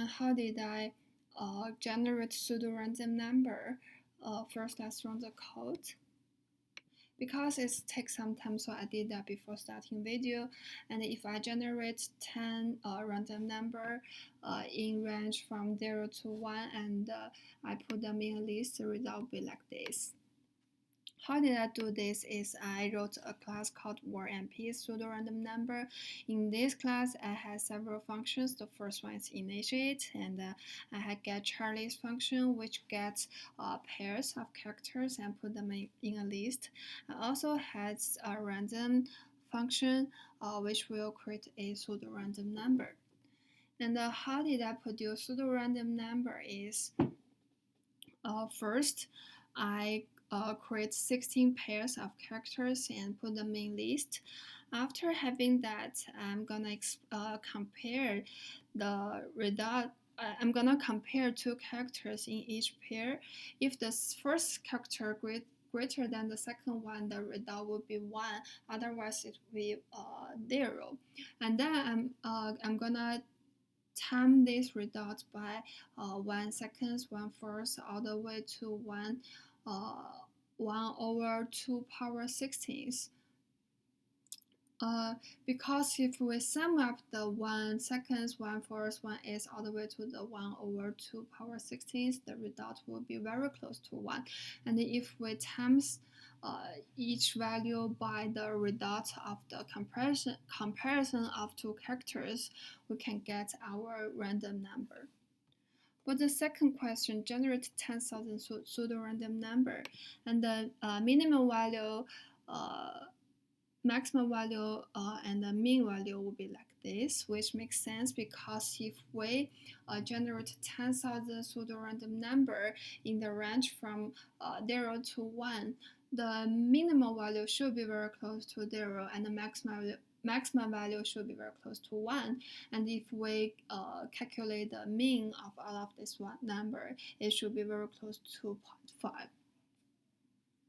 how did I generate pseudo-random number? First, let's run the code. Because it takes some time, so I did that before starting video. And if I generate 10 random number in range from 0 to 1 and I put them in a list, the result will be like this. How did I do this is I wrote a class called warmp pseudo-random number. In this class, I had several functions. The first one is initiate, and I had get Charlie's function, which gets pairs of characters and put them in a list. I also had a random function, which will create a pseudo-random number. And how did I produce pseudo-random number is first, I create 16 pairs of characters and put them in list. After having that, I'm gonna compare the result. I'm gonna compare two characters in each pair. If the first character greater than the second one, the result will be 1. Otherwise, it will be 0. And then I'm gonna time this result by 1 second, 1 first, all the way to 1 over 2 power 16th. Because if we sum up the 1 seconds, 1 first, 1 is all the way to the 1 over 2 power 16th, the result will be very close to 1. And if we times each value by the result of the comparison of two characters, we can get our random number. For the second question, generate 10,000 pseudo-random number, and the minimum value, maximum value, and the mean value will be like this, which makes sense because if we generate 10,000 pseudo-random number in the range from 0 to 1, the minimum value should be very close to 0 and the maximum value should be very close to 1. And if we calculate the mean of all of this one number, it should be very close to 0.5.